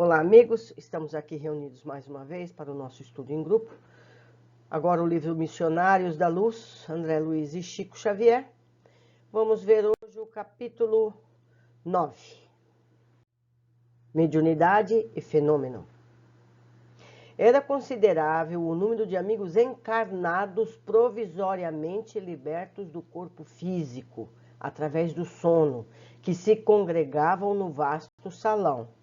Olá, amigos! Estamos aqui reunidos mais uma vez para o nosso estudo em grupo. Agora o livro Missionários da Luz, André Luiz e Chico Xavier. Vamos ver hoje o capítulo 9. Mediunidade e fenômeno. Era considerável o número de amigos encarnados provisoriamente libertos do corpo físico, através do sono, que se congregavam no vasto salão.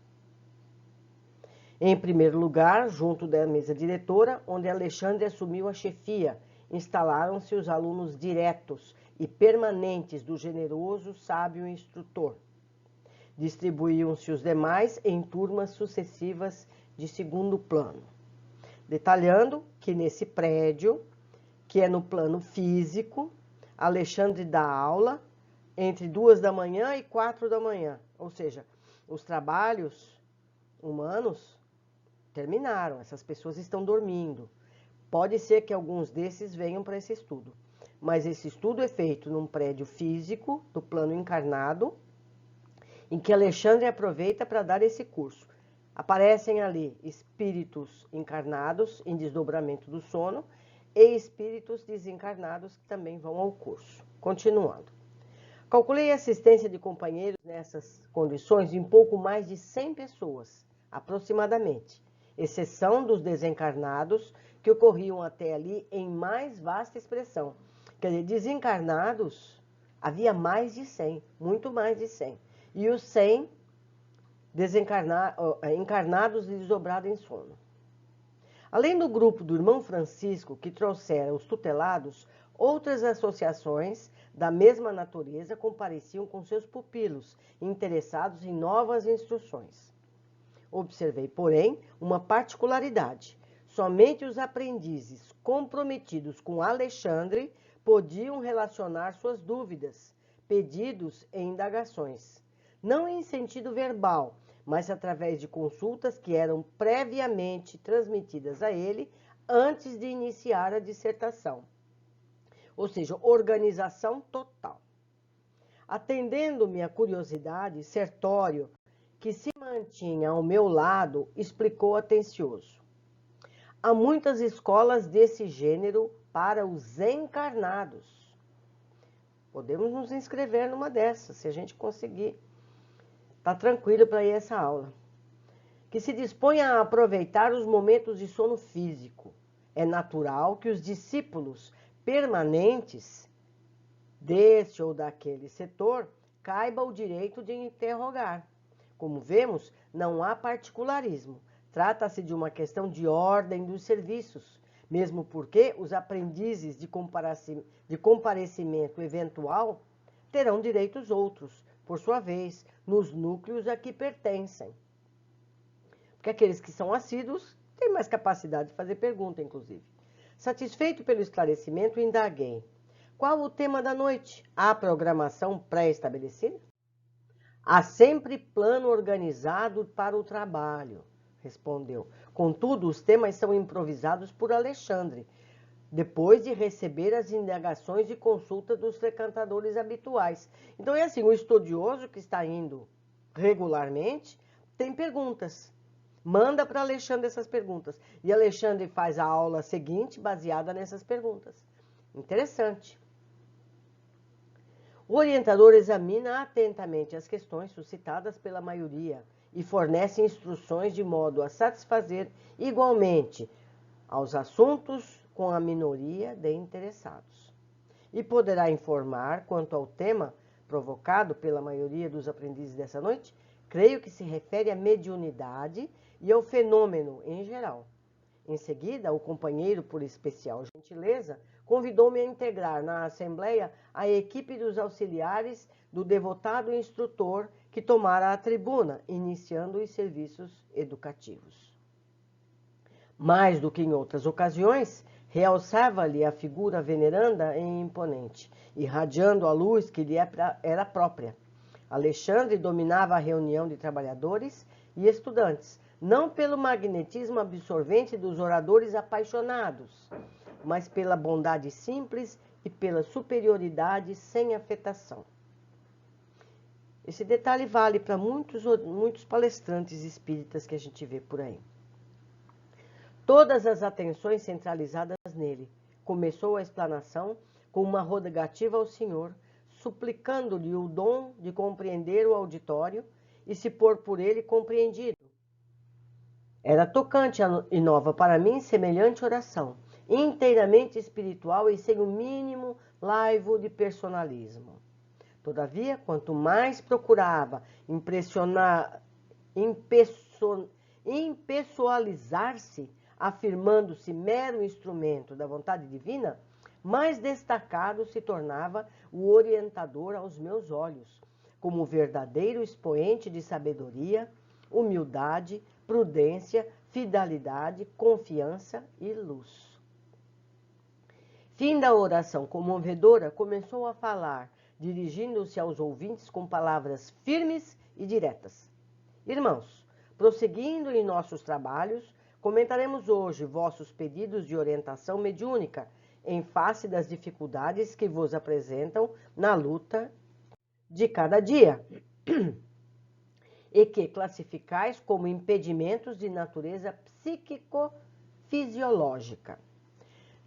Em primeiro lugar, junto da mesa diretora, onde Alexandre assumiu a chefia, instalaram-se os alunos diretos e permanentes do generoso sábio instrutor. Distribuíam-se os demais em turmas sucessivas de segundo plano, detalhando que nesse prédio, que é no plano físico, Alexandre dá aula entre 2 da manhã e 4 da manhã, ou seja, os trabalhos humanos terminaram, essas pessoas estão dormindo. Pode ser que alguns desses venham para esse estudo, mas esse estudo é feito num prédio físico, do plano encarnado, em que Alexandre aproveita para dar esse curso. Aparecem ali espíritos encarnados em desdobramento do sono e espíritos desencarnados que também vão ao curso. Continuando. Calculei a assistência de companheiros nessas condições em pouco mais de 100 pessoas, aproximadamente, exceção dos desencarnados que ocorriam até ali em mais vasta expressão. Quer dizer, desencarnados havia mais de 100, muito mais de 100. E os 100 encarnados e desdobrados em sono. Além do grupo do irmão Francisco, que trouxera os tutelados, outras associações da mesma natureza compareciam com seus pupilos, interessados em novas instruções. Observei, porém, uma particularidade. Somente os aprendizes comprometidos com Alexandre podiam relacionar suas dúvidas, pedidos e indagações, não em sentido verbal, mas através de consultas que eram previamente transmitidas a ele antes de iniciar a dissertação. Ou seja, organização total. Atendendo-me a curiosidade, Sertório, que se mantinha ao meu lado, explicou atencioso. Há muitas escolas desse gênero para os encarnados. Podemos nos inscrever numa dessas, se a gente conseguir. Está tranquilo para ir a essa aula. Que se dispõe a aproveitar os momentos de sono físico. É natural que os discípulos permanentes deste ou daquele setor caiba o direito de interrogar. Como vemos, não há particularismo. Trata-se de uma questão de ordem dos serviços, mesmo porque os aprendizes de comparecimento eventual terão direitos outros, por sua vez, nos núcleos a que pertencem. Porque aqueles que são assíduos têm mais capacidade de fazer pergunta, inclusive. Satisfeito pelo esclarecimento, indaguei. Qual o tema da noite? Há programação pré-estabelecida? Há sempre plano organizado para o trabalho, respondeu. Contudo, os temas são improvisados por Alexandre, depois de receber as indagações e consulta dos frequentadores habituais. Então é assim, o estudioso que está indo regularmente tem perguntas. Manda para Alexandre essas perguntas. E Alexandre faz a aula seguinte baseada nessas perguntas. Interessante. O orientador examina atentamente as questões suscitadas pela maioria e fornece instruções de modo a satisfazer igualmente aos assuntos com a minoria de interessados. E poderá informar quanto ao tema provocado pela maioria dos aprendizes dessa noite, creio que se refere à mediunidade e ao fenômeno em geral. Em seguida, o companheiro, por especial gentileza, convidou-me a integrar na Assembleia a equipe dos auxiliares do devotado instrutor que tomara a tribuna, iniciando os serviços educativos. Mais do que em outras ocasiões, realçava-lhe a figura veneranda e imponente, irradiando a luz que lhe era própria. Alexandre dominava a reunião de trabalhadores e estudantes, não pelo magnetismo absorvente dos oradores apaixonados, mas pela bondade simples e pela superioridade sem afetação. Esse detalhe vale para muitos palestrantes espíritas que a gente vê por aí. Todas as atenções centralizadas nele. Começou a explanação com uma rogativa ao Senhor, suplicando-lhe o dom de compreender o auditório e se pôr por ele compreendido. Era tocante e nova para mim semelhante oração, inteiramente espiritual e sem o mínimo laivo de personalismo. Todavia, quanto mais procurava impessoalizar-se, afirmando-se mero instrumento da vontade divina, mais destacado se tornava o orientador aos meus olhos, como verdadeiro expoente de sabedoria, humildade, prudência, fidelidade, confiança e luz. Fim da oração comovedora, começou a falar, dirigindo-se aos ouvintes com palavras firmes e diretas. Irmãos, prosseguindo em nossos trabalhos, comentaremos hoje vossos pedidos de orientação mediúnica em face das dificuldades que vos apresentam na luta de cada dia e que classificais como impedimentos de natureza psíquico-fisiológica.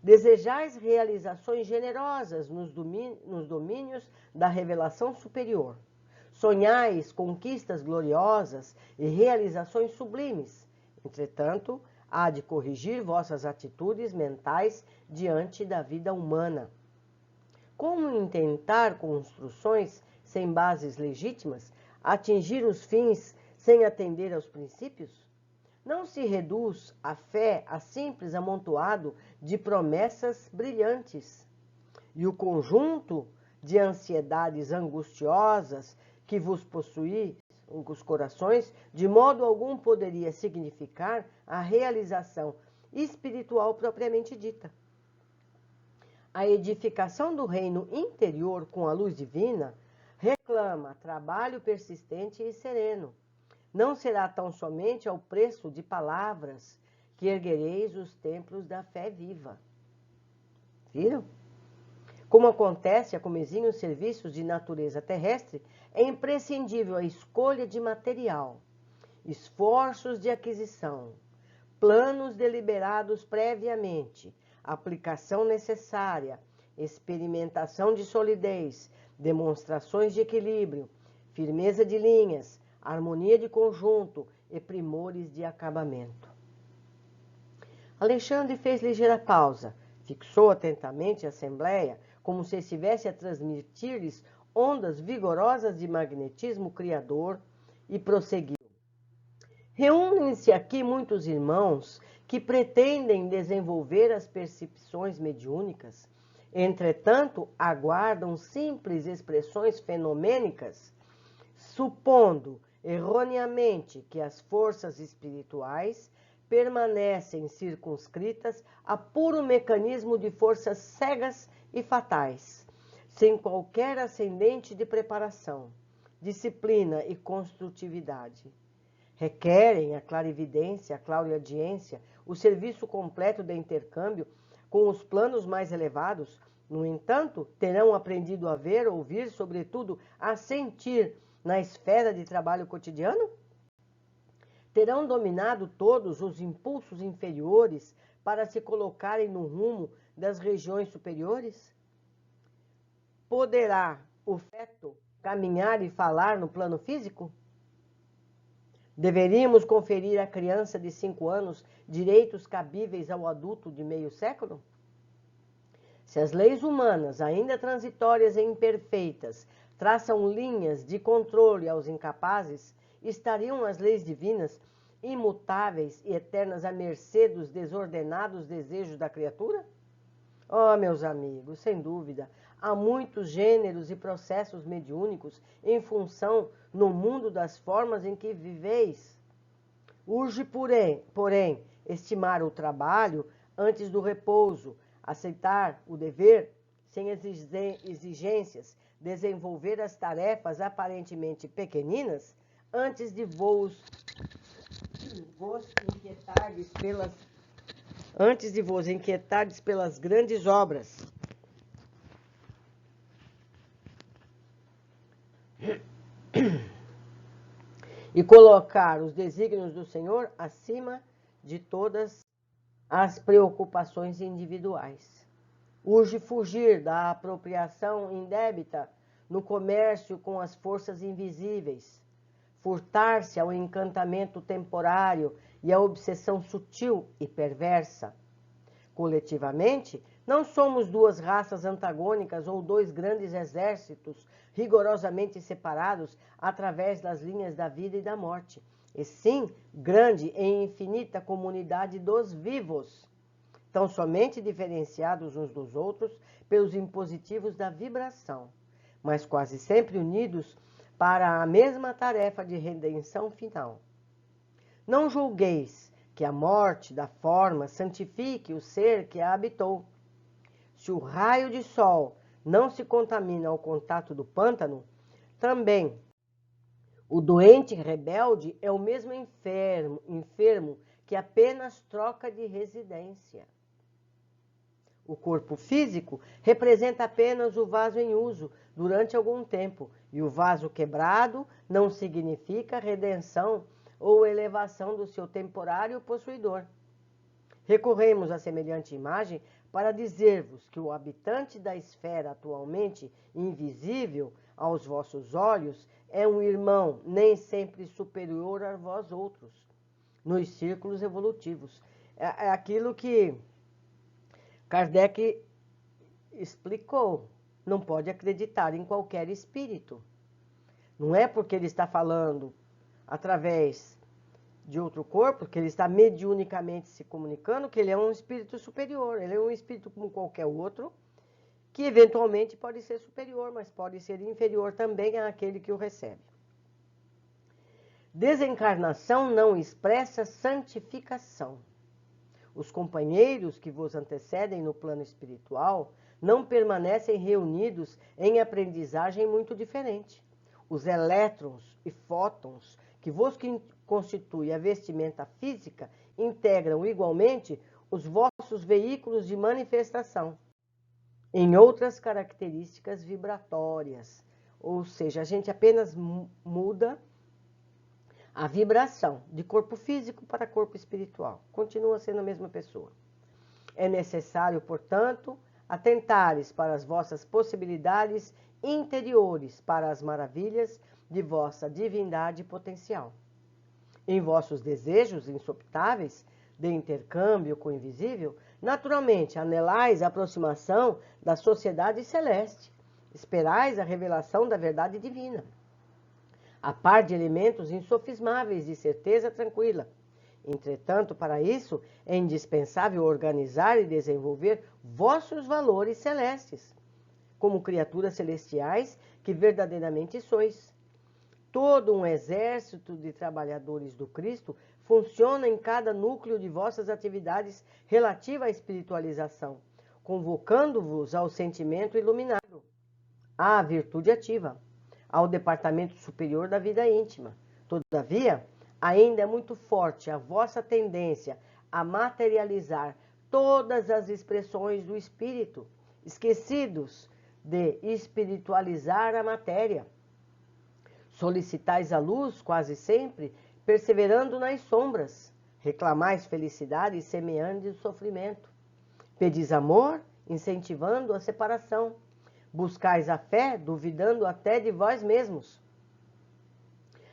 Desejais realizações generosas nos domínios da revelação superior. Sonhais conquistas gloriosas e realizações sublimes. Entretanto, há de corrigir vossas atitudes mentais diante da vida humana. Como intentar construções sem bases legítimas, atingir os fins sem atender aos princípios? Não se reduz a fé a simples amontoado de promessas brilhantes. E o conjunto de ansiedades angustiosas que vos possui os corações, de modo algum poderia significar a realização espiritual propriamente dita. A edificação do reino interior com a luz divina reclama trabalho persistente e sereno. Não será tão somente ao preço de palavras que erguereis os templos da fé viva. Viram? Como acontece a comezinhos serviços de natureza terrestre, é imprescindível a escolha de material, esforços de aquisição, planos deliberados previamente, aplicação necessária, experimentação de solidez, demonstrações de equilíbrio, firmeza de linhas, harmonia de conjunto e primores de acabamento. Alexandre fez ligeira pausa, fixou atentamente a assembleia, como se estivesse a transmitir-lhes ondas vigorosas de magnetismo criador, e prosseguiu. Reúnem-se aqui muitos irmãos que pretendem desenvolver as percepções mediúnicas, entretanto, aguardam simples expressões fenomênicas, supondo erroneamente que as forças espirituais permanecem circunscritas a puro mecanismo de forças cegas e fatais, sem qualquer ascendente de preparação, disciplina e construtividade. Requerem a clarividência, a clareaudiência, o serviço completo de intercâmbio com os planos mais elevados. No entanto, terão aprendido a ver, ouvir, sobretudo a sentir na esfera de trabalho cotidiano? Terão dominado todos os impulsos inferiores para se colocarem no rumo das regiões superiores? Poderá o feto caminhar e falar no plano físico? Deveríamos conferir à criança de 5 anos direitos cabíveis ao adulto de meio século? Se as leis humanas, ainda transitórias e imperfeitas, traçam linhas de controle aos incapazes, estariam as leis divinas imutáveis e eternas à mercê dos desordenados desejos da criatura? Oh, meus amigos, sem dúvida, há muitos gêneros e processos mediúnicos em função no mundo das formas em que viveis. Urge, porém, estimar o trabalho antes do repouso, aceitar o dever sem exigências, desenvolver as tarefas aparentemente pequeninas antes de vos inquietardes pelas grandes obras. e colocar os desígnios do Senhor acima de todas as preocupações individuais. Urge fugir da apropriação indébita no comércio com as forças invisíveis, furtar-se ao encantamento temporário e à obsessão sutil e perversa. Coletivamente, não somos duas raças antagônicas ou dois grandes exércitos rigorosamente separados através das linhas da vida e da morte, e sim grande e infinita comunidade dos vivos, tão somente diferenciados uns dos outros pelos impositivos da vibração, mas quase sempre unidos para a mesma tarefa de redenção final. Não julgueis que a morte da forma santifique o ser que a habitou. Se o raio de sol não se contamina ao contato do pântano, também o doente rebelde é o mesmo enfermo que apenas troca de residência. O corpo físico representa apenas o vaso em uso durante algum tempo, e o vaso quebrado não significa redenção ou elevação do seu temporário possuidor. Recorremos a semelhante imagem para dizer-vos que o habitante da esfera atualmente invisível aos vossos olhos é um irmão nem sempre superior a vós outros, nos círculos evolutivos. É aquilo que Kardec explicou. Não pode acreditar em qualquer espírito. Não é porque ele está falando através de outro corpo, que ele está mediunicamente se comunicando, que ele é um espírito superior. Ele é um espírito como qualquer outro, que eventualmente pode ser superior, mas pode ser inferior também àquele que o recebe. Desencarnação não expressa santificação. Os companheiros que vos antecedem no plano espiritual não permanecem reunidos em aprendizagem muito diferente. Os elétrons e fótons que vos constituem a vestimenta física integram igualmente os vossos veículos de manifestação em outras características vibratórias. Ou seja, a gente apenas muda a vibração de corpo físico para corpo espiritual. Continua sendo a mesma pessoa. É necessário, portanto, atentares para as vossas possibilidades interiores, para as maravilhas de vossa divindade potencial. Em vossos desejos insopitáveis de intercâmbio com o invisível, naturalmente anelais a aproximação da sociedade celeste, esperais a revelação da verdade divina, a par de elementos insofismáveis de certeza tranquila. Entretanto, para isso, é indispensável organizar e desenvolver vossos valores celestes, como criaturas celestiais que verdadeiramente sois. Todo um exército de trabalhadores do Cristo funciona em cada núcleo de vossas atividades relativa à espiritualização, convocando-vos ao sentimento iluminado, à virtude ativa, ao departamento superior da vida íntima. Todavia, ainda é muito forte a vossa tendência a materializar todas as expressões do espírito, esquecidos de espiritualizar a matéria. Solicitais a luz quase sempre, perseverando nas sombras. Reclamais felicidade, semeando o sofrimento. Pedis amor, incentivando a separação. Buscais a fé, duvidando até de vós mesmos.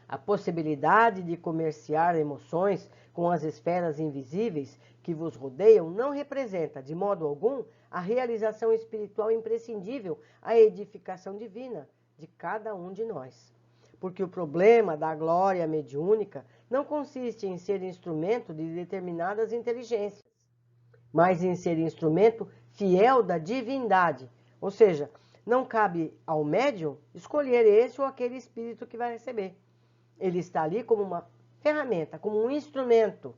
A possibilidade de comerciar emoções com as esferas invisíveis que vos rodeiam não representa, de modo algum, a realização espiritual imprescindível à edificação divina de cada um de nós. Porque o problema da glória mediúnica não consiste em ser instrumento de determinadas inteligências, mas em ser instrumento fiel da divindade. Ou seja, não cabe ao médium escolher esse ou aquele espírito que vai receber. Ele está ali como uma ferramenta, como um instrumento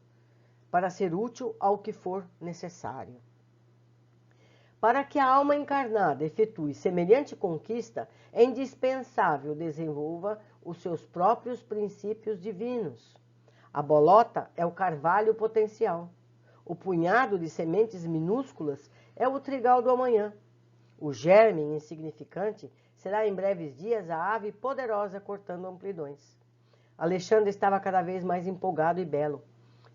para ser útil ao que for necessário. Para que a alma encarnada efetue semelhante conquista, é indispensável desenvolva os seus próprios princípios divinos. A bolota é o carvalho potencial. O punhado de sementes minúsculas é o trigal do amanhã. O germe insignificante será em breves dias a ave poderosa cortando amplidões. Alexandre estava cada vez mais empolgado e belo.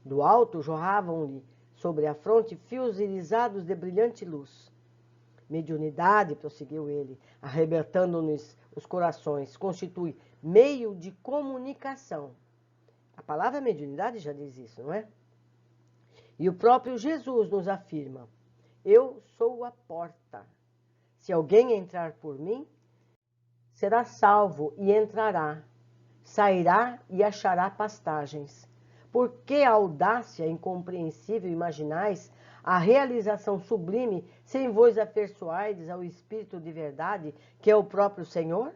Do alto jorravam-lhe sobre a fronte fios irisados de brilhante luz. Mediunidade, prosseguiu ele, arrebentando-nos os corações, constitui meio de comunicação. A palavra mediunidade já diz isso, não é? E o próprio Jesus nos afirma: eu sou a porta. Se alguém entrar por mim, será salvo e entrará, sairá e achará pastagens. Por que audácia incompreensível imaginais a realização sublime sem vos afeiçoardes ao Espírito de verdade, que é o próprio Senhor?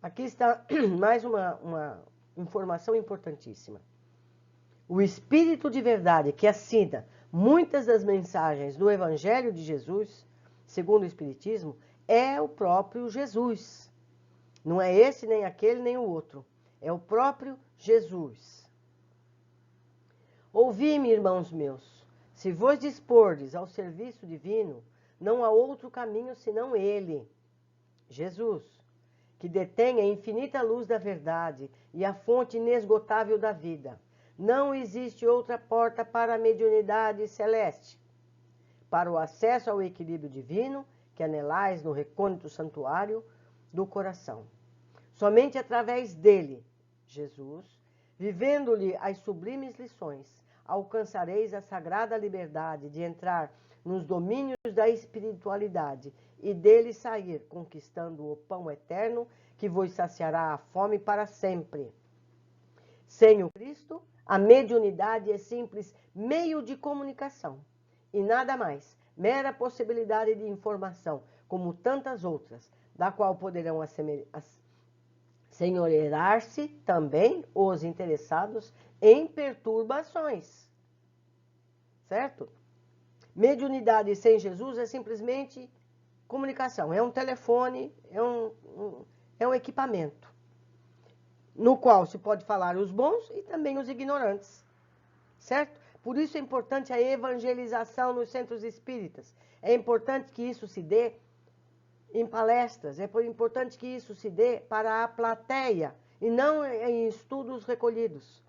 Aqui está mais uma informação importantíssima. O Espírito de verdade que assina muitas das mensagens do Evangelho de Jesus, segundo o Espiritismo, é o próprio Jesus. Não é esse, nem aquele, nem o outro. É o próprio Jesus. Ouvi-me, irmãos meus, se vos dispordes ao serviço divino, não há outro caminho senão ele, Jesus, que detém a infinita luz da verdade e a fonte inesgotável da vida. Não existe outra porta para a mediunidade celeste, para o acesso ao equilíbrio divino que anelais no recôndito santuário do coração. Somente através dele, Jesus, vivendo-lhe as sublimes lições, alcançareis a sagrada liberdade de entrar nos domínios da espiritualidade e dele sair, conquistando o pão eterno que vos saciará a fome para sempre. Sem o Cristo, a mediunidade é simples meio de comunicação e nada mais, mera possibilidade de informação, como tantas outras, da qual poderão senhorear-se também os interessados em perturbações. Certo? Mediunidade sem Jesus é simplesmente comunicação, é um telefone, é um equipamento, no qual se pode falar os bons e também os ignorantes. Certo? Por isso é importante a evangelização nos centros espíritas. É importante que isso se dê em palestras, é importante que isso se dê para a plateia e não em estudos recolhidos.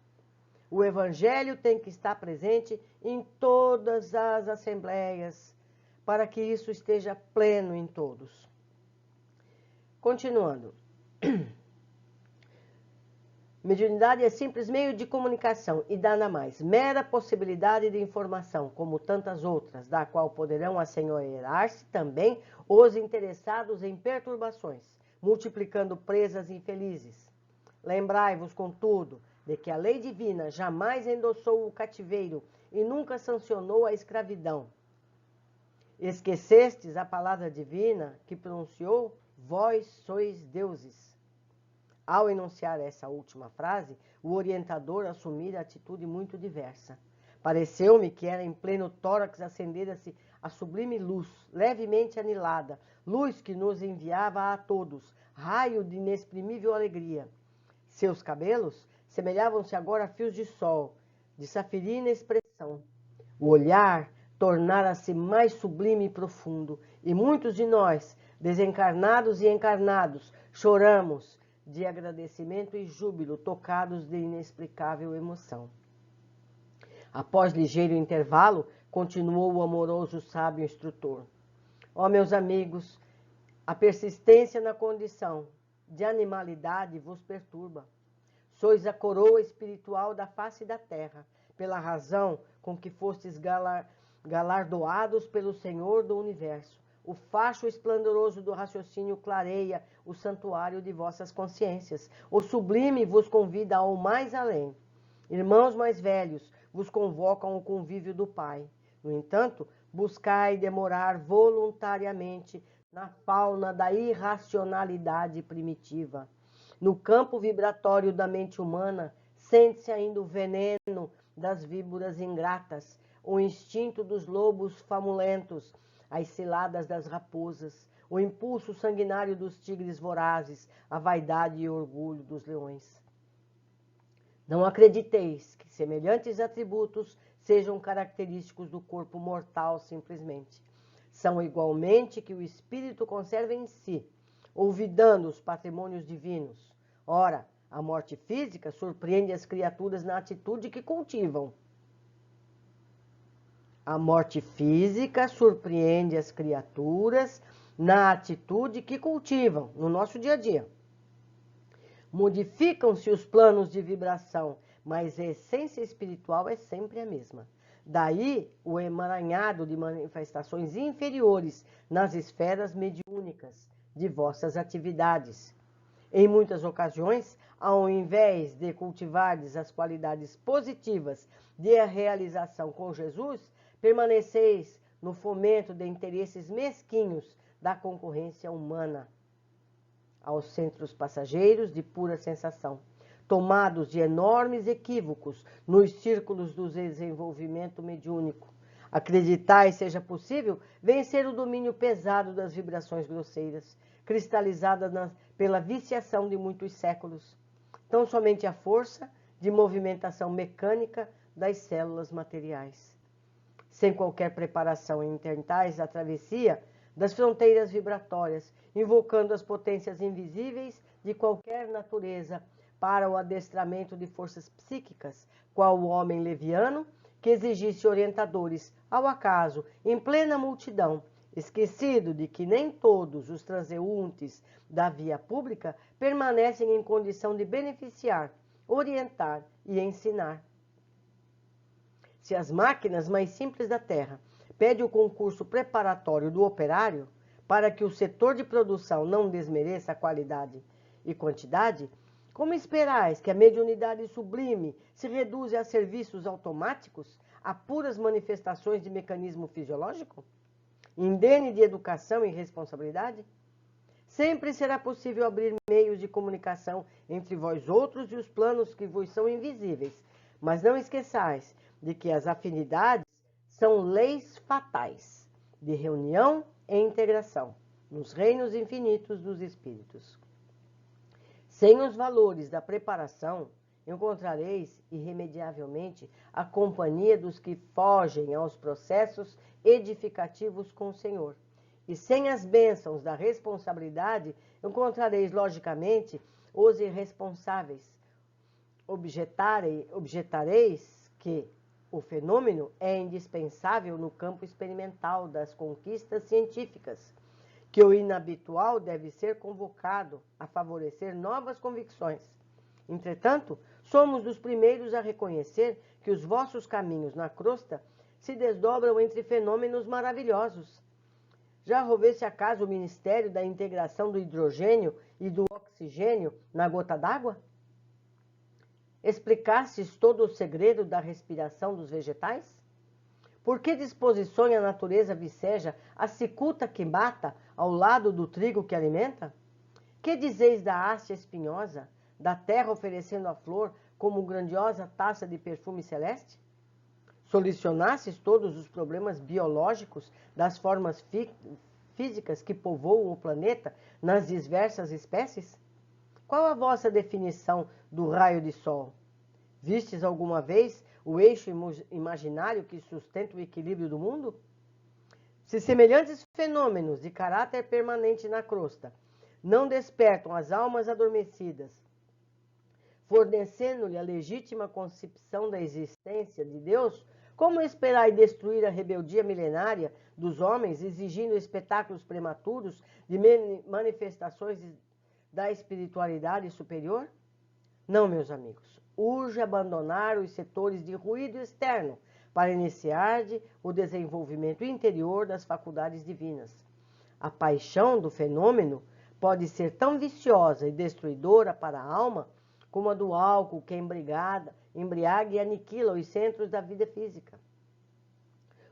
O evangelho tem que estar presente em todas as assembleias, para que isso esteja pleno em todos. Continuando. Mediunidade é simples meio de comunicação e nada mais, mera possibilidade de informação, como tantas outras, da qual poderão assenhorear-se também os interessados em perturbações, multiplicando presas infelizes. Lembrai-vos, contudo, de que a lei divina jamais endossou o cativeiro e nunca sancionou a escravidão. Esquecestes a palavra divina que pronunciou: vós sois deuses. Ao enunciar essa última frase, o orientador assumira atitude muito diversa. Pareceu-me que era em pleno tórax acendera-se a sublime luz, levemente anilada, luz que nos enviava a todos, raio de inexprimível alegria. Seus cabelos semelhavam-se agora a fios de sol, de safirina expressão. O olhar tornara-se mais sublime e profundo, e muitos de nós, desencarnados e encarnados, choramos de agradecimento e júbilo, tocados de inexplicável emoção. Após ligeiro intervalo, continuou o amoroso sábio instrutor. Ó meus amigos, a persistência na condição de animalidade vos perturba. Sois a coroa espiritual da face da terra, pela razão com que fostes galardoados pelo Senhor do Universo. O facho esplendoroso do raciocínio clareia o santuário de vossas consciências. O sublime vos convida ao mais além. Irmãos mais velhos vos convocam ao convívio do Pai. No entanto, buscai demorar voluntariamente na fauna da irracionalidade primitiva. No campo vibratório da mente humana, sente-se ainda o veneno das víboras ingratas, o instinto dos lobos famulentos, as ciladas das raposas, o impulso sanguinário dos tigres vorazes, a vaidade e o orgulho dos leões. Não acrediteis que semelhantes atributos sejam característicos do corpo mortal simplesmente. São igualmente que o espírito conserva em si, olvidando os patrimônios divinos. Ora, A morte física surpreende as criaturas na atitude que cultivam. A morte física surpreende as criaturas na atitude que cultivam, no nosso dia a dia. Modificam-se os planos de vibração, mas a essência espiritual é sempre a mesma. Daí o emaranhado de manifestações inferiores nas esferas mediúnicas de vossas atividades. Em muitas ocasiões, ao invés de cultivardes as qualidades positivas de realização com Jesus, permaneceis no fomento de interesses mesquinhos da concorrência humana, aos centros passageiros de pura sensação, tomados de enormes equívocos nos círculos do desenvolvimento mediúnico. Acreditais seja possível vencer o domínio pesado das vibrações grosseiras, cristalizadas pela viciação de muitos séculos. Tão somente a força de movimentação mecânica das células materiais. Sem qualquer preparação em tentais a travessia das fronteiras vibratórias, invocando as potências invisíveis de qualquer natureza para o adestramento de forças psíquicas, qual o homem leviano, que exigisse orientadores ao acaso, em plena multidão, esquecido de que nem todos os transeuntes da via pública permanecem em condição de beneficiar, orientar e ensinar. Se as máquinas mais simples da Terra pedem o concurso preparatório do operário para que o setor de produção não desmereça a qualidade e quantidade, como esperais que a mediunidade sublime se reduza a serviços automáticos, a puras manifestações de mecanismo fisiológico? Indene de educação e responsabilidade? Sempre será possível abrir meios de comunicação entre vós outros e os planos que vos são invisíveis, mas não esqueçais de que as afinidades são leis fatais de reunião e integração nos reinos infinitos dos espíritos. Sem os valores da preparação, encontrareis irremediavelmente a companhia dos que fogem aos processos edificativos com o Senhor. E sem as bênçãos da responsabilidade, encontrareis logicamente os irresponsáveis. Objetareis que o fenômeno é indispensável no campo experimental das conquistas científicas, que o inabitual deve ser convocado a favorecer novas convicções. Entretanto, somos os primeiros a reconhecer que os vossos caminhos na crosta se desdobram entre fenômenos maravilhosos. Já rouvesse acaso o ministério da integração do hidrogênio e do oxigênio na gota d'água? Explicastes todo o segredo da respiração dos vegetais? Por que disposições a natureza viceja a cicuta que mata ao lado do trigo que alimenta? Que dizeis da haste espinhosa, da terra oferecendo a flor como grandiosa taça de perfume celeste? Solucionastes todos os problemas biológicos das formas físicas que povoam o planeta nas diversas espécies? Qual a vossa definição do raio de sol? Vistes alguma vez o eixo imaginário que sustenta o equilíbrio do mundo? Se semelhantes fenômenos de caráter permanente na crosta não despertam as almas adormecidas, fornecendo-lhe a legítima concepção da existência de Deus, como esperai destruir a rebeldia milenária dos homens, exigindo espetáculos prematuros de manifestações da espiritualidade superior? Não, meus amigos. Urge abandonar os setores de ruído externo para iniciar o desenvolvimento interior das faculdades divinas. A paixão do fenômeno pode ser tão viciosa e destruidora para a alma como a do álcool que embriaga e aniquila os centros da vida física.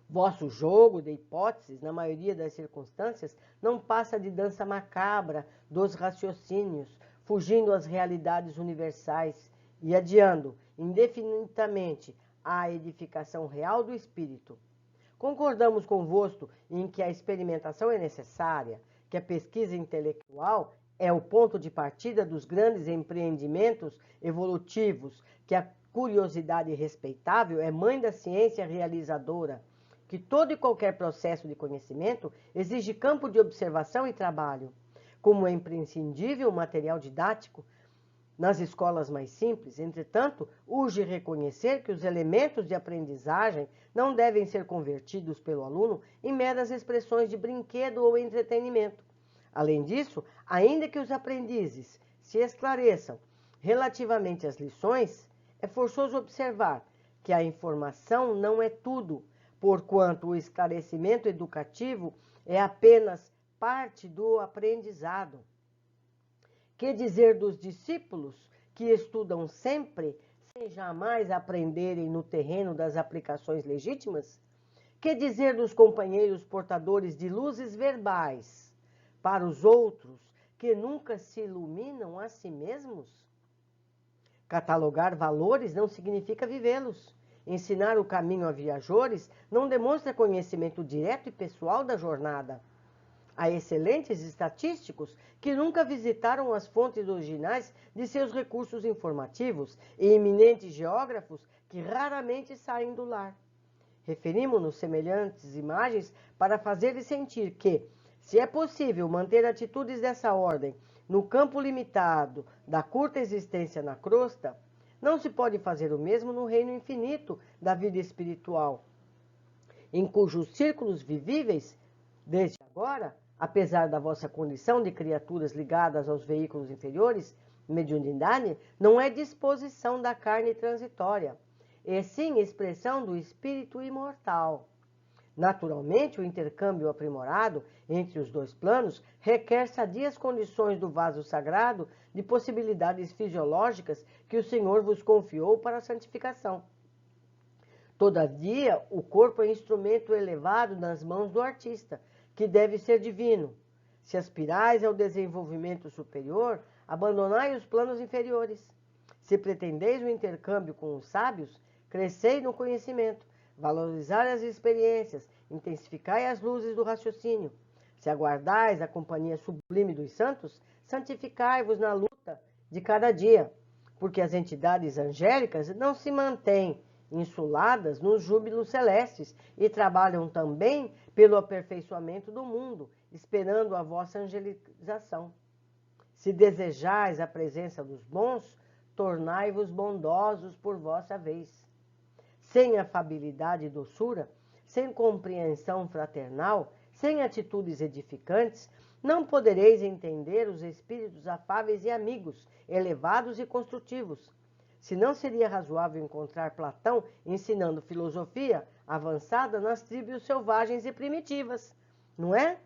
Vosso jogo de hipóteses, na maioria das circunstâncias, não passa de dança macabra dos raciocínios, fugindo às realidades universais e adiando indefinidamente a edificação real do espírito. Concordamos convosco em que a experimentação é necessária, que a pesquisa intelectual é o ponto de partida dos grandes empreendimentos evolutivos, que a curiosidade respeitável é mãe da ciência realizadora, que todo e qualquer processo de conhecimento exige campo de observação e trabalho. Como é imprescindível o material didático, Nas escolas mais simples, entretanto, urge reconhecer que os elementos de aprendizagem não devem ser convertidos pelo aluno em meras expressões de brinquedo ou entretenimento. Além disso, ainda que os aprendizes se esclareçam relativamente às lições, é forçoso observar que a informação não é tudo, porquanto o esclarecimento educativo é apenas parte do aprendizado. Que dizer dos discípulos que estudam sempre, sem jamais aprenderem no terreno das aplicações legítimas? Que dizer dos companheiros portadores de luzes verbais para os outros, que nunca se iluminam a si mesmos? Catalogar valores não significa vivê-los. Ensinar o caminho a viajores não demonstra conhecimento direto e pessoal da jornada. Há excelentes estatísticos que nunca visitaram as fontes originais de seus recursos informativos e eminentes geógrafos que raramente saem do lar. Referimos-nos semelhantes imagens para fazer-lhes sentir que, se é possível manter atitudes dessa ordem no campo limitado da curta existência na crosta, não se pode fazer o mesmo no reino infinito da vida espiritual, em cujos círculos vivíveis, desde agora, apesar da vossa condição de criaturas ligadas aos veículos inferiores, mediunidade não é disposição da carne transitória, e sim expressão do espírito imortal. Naturalmente, o intercâmbio aprimorado entre os dois planos requer sadias condições do vaso sagrado de possibilidades fisiológicas que o Senhor vos confiou para a santificação. Todavia, o corpo é instrumento elevado nas mãos do artista, que deve ser divino. Se aspirais ao desenvolvimento superior, abandonai os planos inferiores. Se pretendeis o intercâmbio com os sábios, crescei no conhecimento, valorizai as experiências, intensificai as luzes do raciocínio. Se aguardais a companhia sublime dos santos, santificai-vos na luta de cada dia, porque as entidades angélicas não se mantêm insuladas nos júbilos celestes e trabalham também pelo aperfeiçoamento do mundo, esperando a vossa angelização. Se desejais a presença dos bons, tornai-vos bondosos por vossa vez. Sem afabilidade e doçura, sem compreensão fraternal, sem atitudes edificantes, não podereis entender os espíritos afáveis e amigos, elevados e construtivos. Se não seria razoável encontrar Platão ensinando filosofia avançada nas tribos selvagens e primitivas, não é?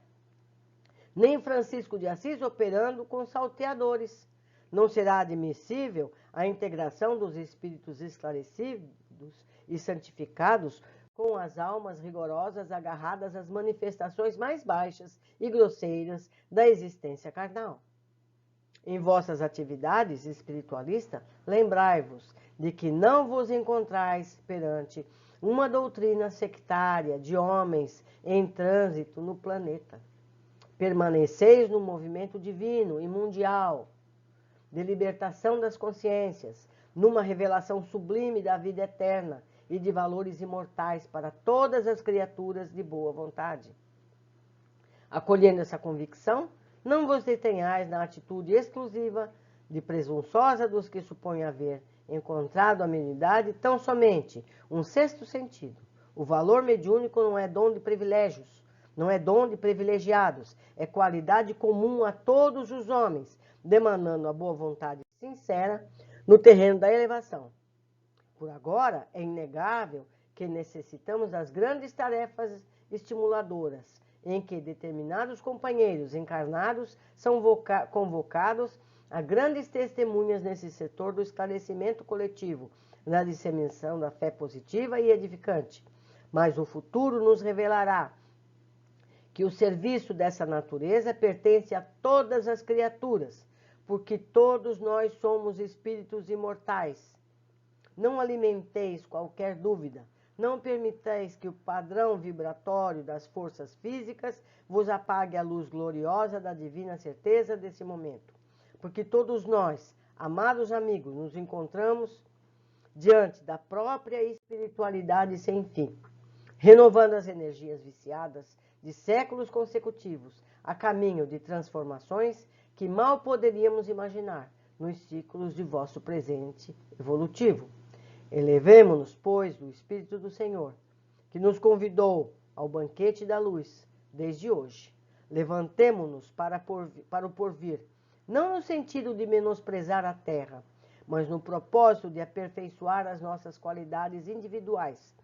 Nem Francisco de Assis operando com salteadores. Não será admissível a integração dos espíritos esclarecidos e santificados com as almas rigorosas agarradas às manifestações mais baixas e grosseiras da existência carnal. Em vossas atividades espiritualistas, lembrai-vos de que não vos encontrais perante uma doutrina sectária de homens em trânsito no planeta. Permaneceis no movimento divino e mundial de libertação das consciências, numa revelação sublime da vida eterna e de valores imortais para todas as criaturas de boa vontade. Acolhendo essa convicção, não vos detenhais na atitude exclusiva de presunçosa dos que supõem haver encontrado a amenidade tão somente um sexto sentido. O valor mediúnico não é dom de privilégios, não é dom de privilegiados, é qualidade comum a todos os homens, demandando a boa vontade sincera no terreno da elevação. Por agora, é inegável que necessitamos das grandes tarefas estimuladoras, em que determinados companheiros encarnados são convocados a grandes testemunhas nesse setor do esclarecimento coletivo, na disseminação da fé positiva e edificante. Mas o futuro nos revelará que o serviço dessa natureza pertence a todas as criaturas, porque todos nós somos espíritos imortais. Não alimenteis qualquer dúvida. Não permitais que o padrão vibratório das forças físicas vos apague a luz gloriosa da divina certeza desse momento. Porque todos nós, amados amigos, nos encontramos diante da própria espiritualidade sem fim, renovando as energias viciadas de séculos consecutivos, a caminho de transformações que mal poderíamos imaginar, nos ciclos de vosso presente evolutivo. Elevemo-nos, pois, do Espírito do Senhor, que nos convidou ao banquete da luz desde hoje. Levantemo-nos para o porvir, não no sentido de menosprezar a terra, mas no propósito de aperfeiçoar as nossas qualidades individuais,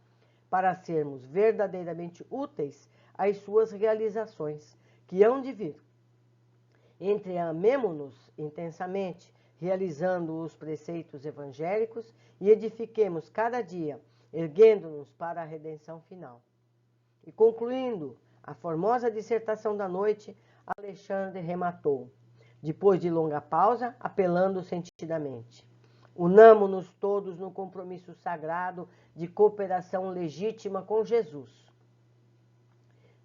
para sermos verdadeiramente úteis às suas realizações, que hão de vir. Entreamemo-nos intensamente, realizando os preceitos evangélicos e edifiquemos cada dia, erguendo-nos para a redenção final. E concluindo a formosa dissertação da noite, Alexandre rematou, depois de longa pausa, apelando sentidamente. Unamo-nos todos no compromisso sagrado de cooperação legítima com Jesus.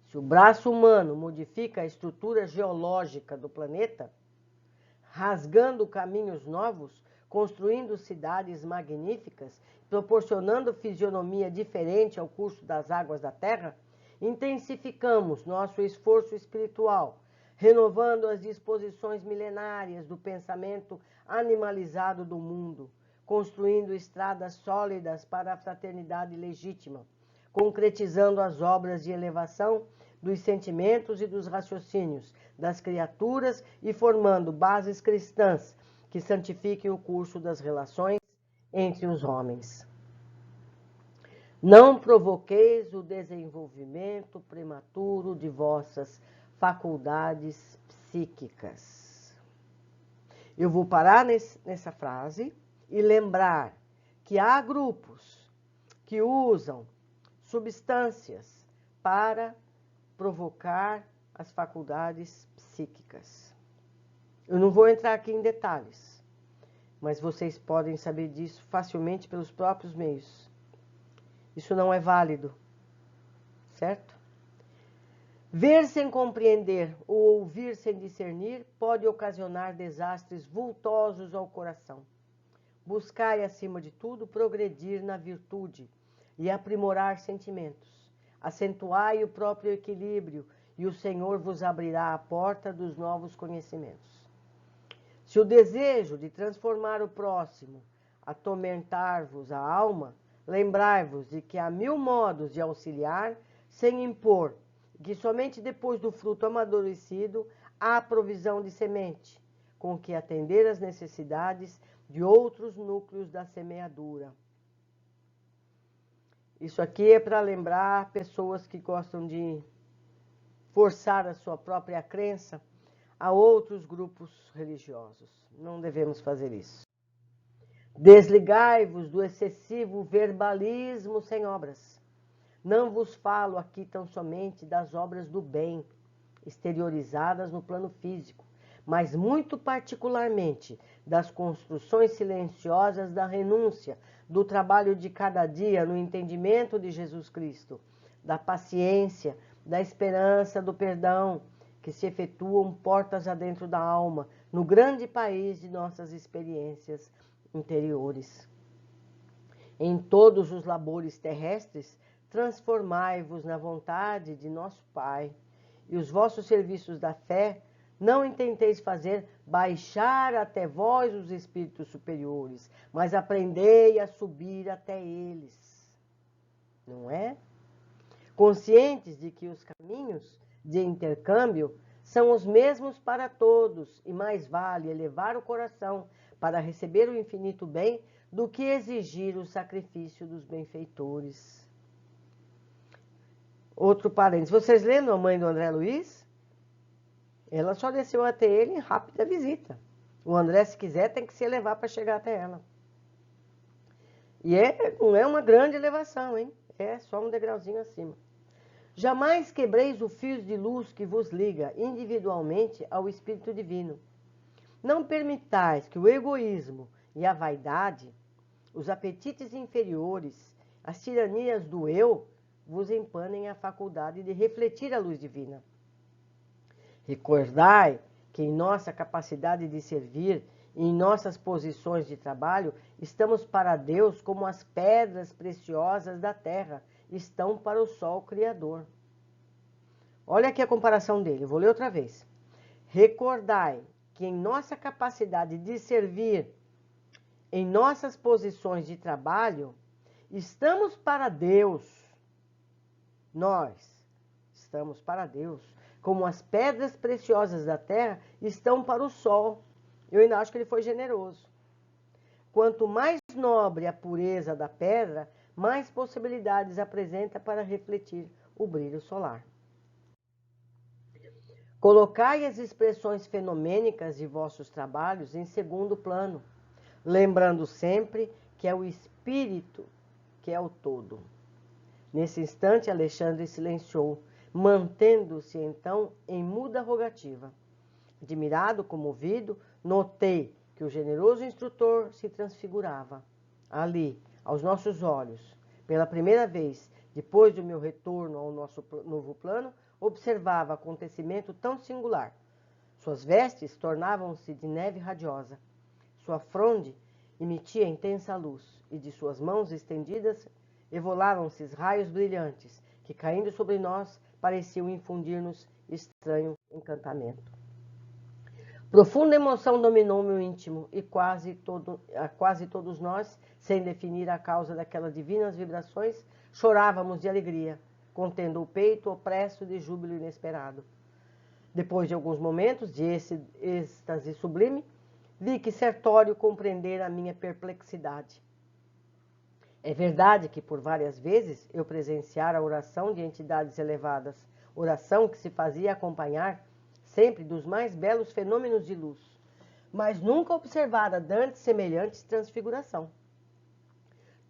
Se o braço humano modifica a estrutura geológica do planeta, rasgando caminhos novos, construindo cidades magníficas, proporcionando fisionomia diferente ao curso das águas da Terra, intensificamos nosso esforço espiritual, renovando as disposições milenárias do pensamento animalizado do mundo, construindo estradas sólidas para a fraternidade legítima, concretizando as obras de elevação dos sentimentos e dos raciocínios das criaturas e formando bases cristãs que santifiquem o curso das relações entre os homens. Não provoqueis o desenvolvimento prematuro de vossas faculdades psíquicas. Eu vou parar nessa frase e lembrar que há grupos que usam substâncias para provocar as faculdades psíquicas. Eu não vou entrar aqui em detalhes, mas vocês podem saber disso facilmente pelos próprios meios. Isso não é válido, certo? Ver sem compreender ou ouvir sem discernir pode ocasionar desastres vultosos ao coração. Buscai, acima de tudo, progredir na virtude e aprimorar sentimentos. Acentuai o próprio equilíbrio e o Senhor vos abrirá a porta dos novos conhecimentos. Se o desejo de transformar o próximo atormentar-vos a alma, lembrai-vos de que há 1000 modos de auxiliar sem impor, que somente depois do fruto amadurecido há provisão de semente, com que atender às necessidades de outros núcleos da semeadura. Isso aqui é para lembrar pessoas que gostam de forçar a sua própria crença a outros grupos religiosos. Não devemos fazer isso. Desligai-vos do excessivo verbalismo sem obras. Não vos falo aqui tão somente das obras do bem, exteriorizadas no plano físico, mas muito particularmente das construções silenciosas da renúncia, do trabalho de cada dia no entendimento de Jesus Cristo, da paciência, da esperança, do perdão, que se efetuam portas adentro da alma, no grande país de nossas experiências interiores. Em todos os labores terrestres, transformai-vos na vontade de nosso Pai, e os vossos serviços da fé não intenteis fazer baixar até vós os espíritos superiores, mas aprendei a subir até eles. Não é? Conscientes de que os caminhos de intercâmbio são os mesmos para todos, e mais vale elevar o coração para receber o infinito bem do que exigir o sacrifício dos benfeitores. Outro parênteses. Vocês lembram a mãe do André Luiz? Ela só desceu até ele em rápida visita. O André, se quiser, tem que se elevar para chegar até ela. E não é uma grande elevação, hein? É só um degrauzinho acima. Jamais quebreis o fio de luz que vos liga individualmente ao Espírito Divino. Não permitais que o egoísmo e a vaidade, os apetites inferiores, as tiranias do eu, vos empanem a faculdade de refletir a luz divina. Recordai que em nossa capacidade de servir e em nossas posições de trabalho, estamos para Deus como as pedras preciosas da terra estão para o sol criador. Olha aqui a comparação dele, vou ler outra vez. Recordai que em nossa capacidade de servir, em nossas posições de trabalho, estamos para Deus. Nós estamos para Deus, como as pedras preciosas da terra estão para o sol. Eu ainda acho que ele foi generoso. Quanto mais nobre a pureza da pedra, mais possibilidades apresenta para refletir o brilho solar. Colocai as expressões fenomênicas de vossos trabalhos em segundo plano, lembrando sempre que é o espírito que é o todo. Nesse instante, Alexandre silenciou, mantendo-se então em muda rogativa. Admirado, comovido, notei que o generoso instrutor se transfigurava. Ali, aos nossos olhos, pela primeira vez, depois do meu retorno ao nosso novo plano, observava acontecimento tão singular. Suas vestes tornavam-se de neve radiosa. Sua fronde emitia intensa luz, e de suas mãos estendidas evolavam-se raios brilhantes, que, caindo sobre nós, pareciam infundir-nos estranho encantamento. Profunda emoção dominou meu íntimo, e quase todos nós, sem definir a causa daquelas divinas vibrações, chorávamos de alegria, contendo o peito opresso de júbilo inesperado. Depois de alguns momentos de êxtase sublime, vi que Sertório compreendera a minha perplexidade. É verdade que por várias vezes eu presenciara a oração de entidades elevadas, oração que se fazia acompanhar sempre dos mais belos fenômenos de luz, mas nunca observara dantes semelhante transfiguração.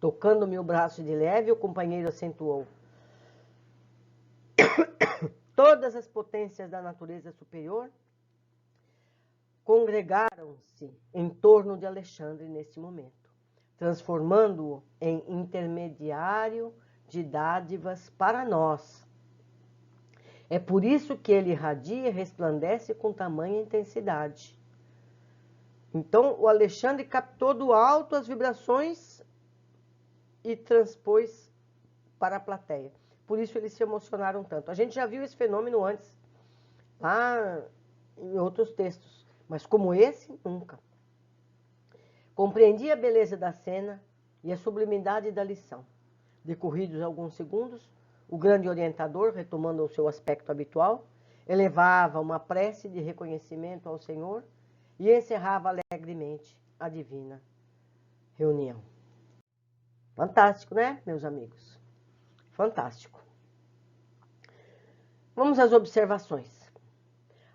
Tocando-me o braço de leve, o companheiro acentuou: todas as potências da natureza superior congregaram-se em torno de Alexandre neste momento, transformando-o em intermediário de dádivas para nós. É por isso que ele irradia e resplandece com tamanha intensidade. Então, o Alexandre captou do alto as vibrações e transpôs para a plateia. Por isso eles se emocionaram tanto. A gente já viu esse fenômeno antes, lá em outros textos, mas como esse, nunca. Compreendi a beleza da cena e a sublimidade da lição. Decorridos alguns segundos, o grande orientador, retomando o seu aspecto habitual, elevava uma prece de reconhecimento ao Senhor e encerrava alegremente a divina reunião. Fantástico, né, meus amigos? Fantástico. Vamos às observações.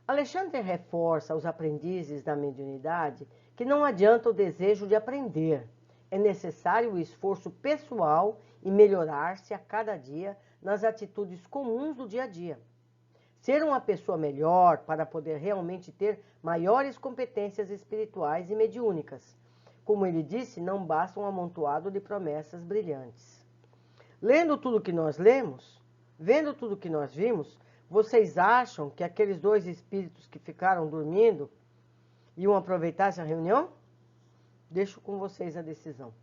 Alexandre reforça aos aprendizes da mediunidade que não adianta o desejo de aprender. É necessário o esforço pessoal e melhorar-se a cada dia nas atitudes comuns do dia a dia. Ser uma pessoa melhor para poder realmente ter maiores competências espirituais e mediúnicas. Como ele disse, não basta um amontoado de promessas brilhantes. Lendo tudo que nós lemos, vendo tudo que nós vimos, vocês acham que aqueles dois espíritos que ficaram dormindo iam aproveitar essa reunião? Deixo com vocês a decisão.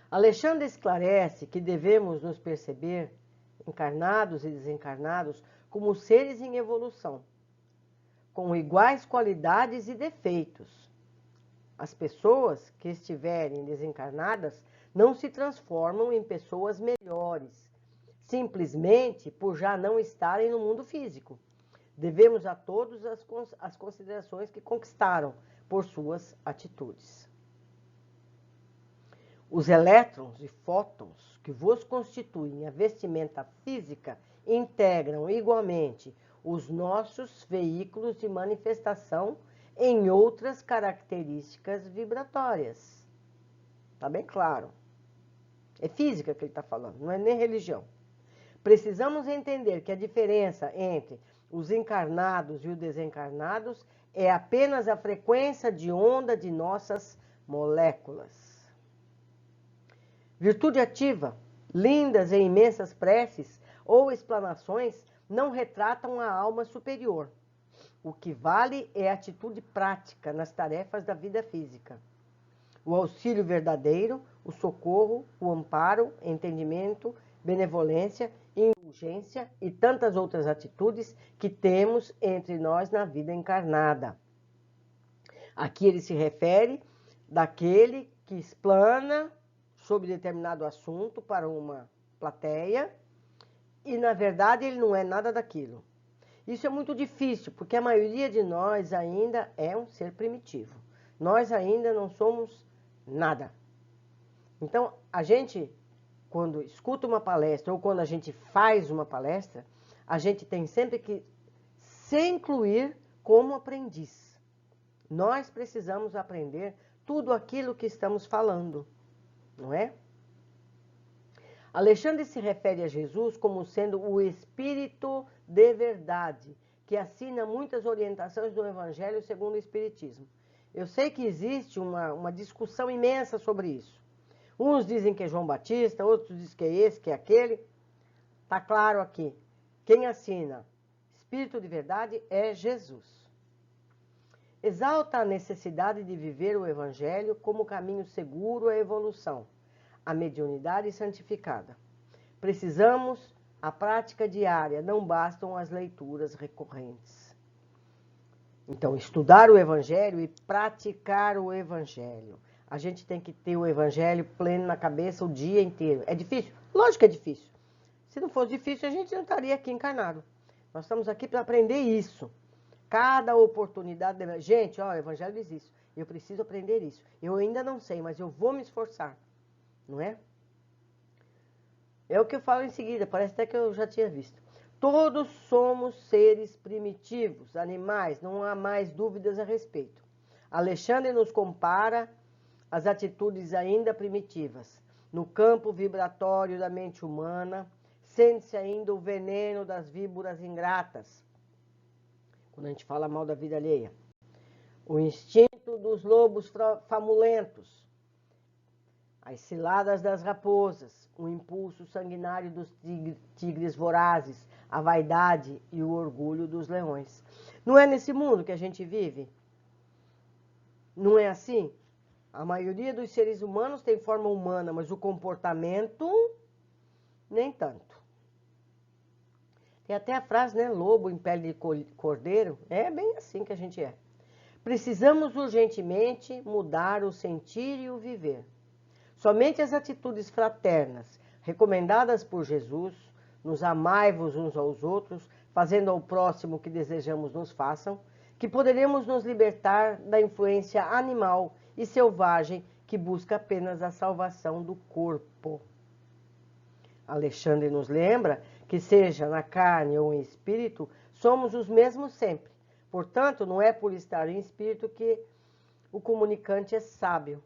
Alexandre esclarece que devemos nos perceber, encarnados e desencarnados, como seres em evolução, com iguais qualidades e defeitos. As pessoas que estiverem desencarnadas não se transformam em pessoas melhores, simplesmente por já não estarem no mundo físico. Devemos a todos as considerações que conquistaram por suas atitudes. Os elétrons e fótons que vos constituem a vestimenta física integram igualmente os nossos veículos de manifestação em outras características vibratórias. Está bem claro. É física que ele está falando, não é nem religião. Precisamos entender que a diferença entre os encarnados e os desencarnados é apenas a frequência de onda de nossas moléculas. Virtude ativa, lindas e imensas preces ou explanações não retratam a alma superior. O que vale é a atitude prática nas tarefas da vida física. O auxílio verdadeiro, o socorro, o amparo, entendimento, benevolência, indulgência e tantas outras atitudes que temos entre nós na vida encarnada. Aqui ele se refere daquele que explana sobre determinado assunto para uma plateia e, na verdade, ele não é nada daquilo. Isso é muito difícil, porque a maioria de nós ainda é um ser primitivo. Nós ainda não somos nada. Então, a gente, quando escuta uma palestra ou quando a gente faz uma palestra, a gente tem sempre que se incluir como aprendiz. Nós precisamos aprender tudo aquilo que estamos falando, não é? Alexandre se refere a Jesus como sendo o Espírito de verdade, que assina muitas orientações do Evangelho segundo o Espiritismo. Eu sei que existe uma discussão imensa sobre isso. Uns dizem que é João Batista, outros dizem que é esse, que é aquele. Está claro aqui. Quem assina Espírito de verdade é Jesus. Exalta a necessidade de viver o Evangelho como caminho seguro à evolução, à mediunidade santificada. Precisamos a prática diária, não bastam as leituras recorrentes. Então, estudar o Evangelho e praticar o Evangelho. A gente tem que ter o Evangelho pleno na cabeça o dia inteiro. É difícil? Lógico que é difícil. Se não fosse difícil, a gente não estaria aqui encarnado. Nós estamos aqui para aprender isso. Cada oportunidade... Gente, ó, o Evangelho diz isso. Eu preciso aprender isso. Eu ainda não sei, mas eu vou me esforçar. Não é? É o que eu falo em seguida, parece até que eu já tinha visto. Todos somos seres primitivos, animais, não há mais dúvidas a respeito. Alexandre nos compara as atitudes ainda primitivas. No campo vibratório da mente humana, sente-se ainda o veneno das víboras ingratas. Quando a gente fala mal da vida alheia. O instinto dos lobos famulentos. As ciladas das raposas, o impulso sanguinário dos tigres vorazes, a vaidade e o orgulho dos leões. Não é nesse mundo que a gente vive? Não é assim? A maioria dos seres humanos tem forma humana, mas o comportamento, nem tanto. Tem até a frase, né? Lobo em pele de cordeiro. É bem assim que a gente é. Precisamos urgentemente mudar o sentir e o viver. Somente as atitudes fraternas, recomendadas por Jesus, nos amai-vos uns aos outros, fazendo ao próximo o que desejamos nos façam, que poderemos nos libertar da influência animal e selvagem que busca apenas a salvação do corpo. Alexandre nos lembra que, seja na carne ou em espírito, somos os mesmos sempre. Portanto, não é por estar em espírito que o comunicante é sábio.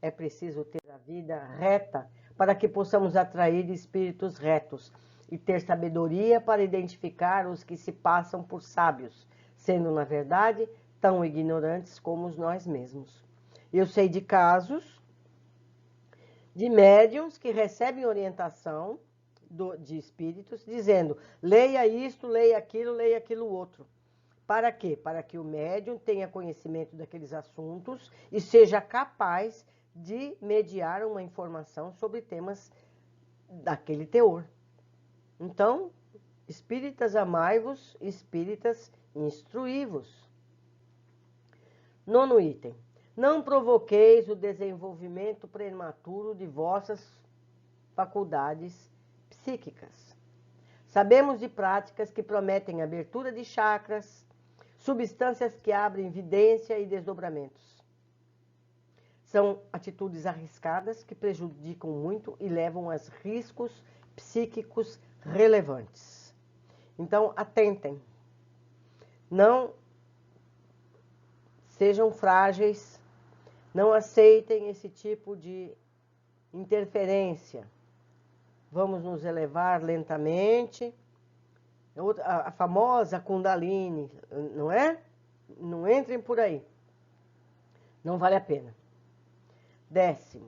É preciso ter a vida reta para que possamos atrair espíritos retos e ter sabedoria para identificar os que se passam por sábios, sendo, na verdade, tão ignorantes como nós mesmos. Eu sei de casos de médiuns que recebem orientação de espíritos dizendo: leia isto, leia aquilo outro. Para quê? Para que o médium tenha conhecimento daqueles assuntos e seja capaz de mediar uma informação sobre temas daquele teor. Então, espíritas amai-vos, espíritas instruí-vos. 9º item. Não provoqueis o desenvolvimento prematuro de vossas faculdades psíquicas. Sabemos de práticas que prometem abertura de chakras, substâncias que abrem vidência e desdobramentos. São atitudes arriscadas que prejudicam muito e levam a riscos psíquicos relevantes. Então, atentem. Não sejam frágeis, não aceitem esse tipo de interferência. Vamos nos elevar lentamente. A famosa Kundalini, não é? Não entrem por aí. Não vale a pena. 10º,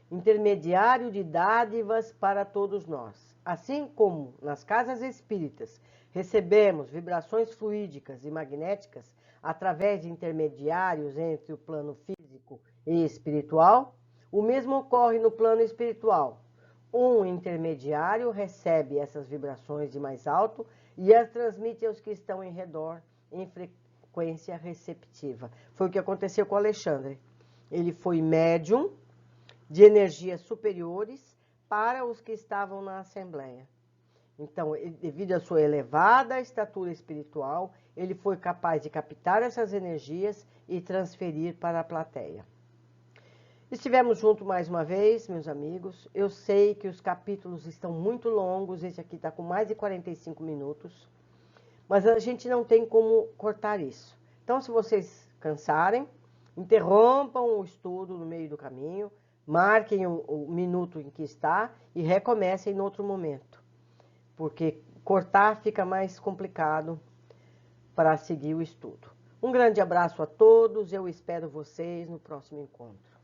intermediário de dádivas para todos nós. Assim como nas casas espíritas recebemos vibrações fluídicas e magnéticas através de intermediários entre o plano físico e espiritual, o mesmo ocorre no plano espiritual. Um intermediário recebe essas vibrações de mais alto e as transmite aos que estão em redor em frequência receptiva. Foi o que aconteceu com o Alexandre. Ele foi médium de energias superiores para os que estavam na Assembleia. Então, devido à sua elevada estatura espiritual, ele foi capaz de captar essas energias e transferir para a plateia. Estivemos juntos mais uma vez, meus amigos. Eu sei que os capítulos estão muito longos, esse aqui está com mais de 45 minutos, mas a gente não tem como cortar isso. Então, se vocês cansarem, interrompam o estudo no meio do caminho, marquem o minuto em que está e recomecem em outro momento, porque cortar fica mais complicado para seguir o estudo. Um grande abraço a todos, eu espero vocês no próximo encontro.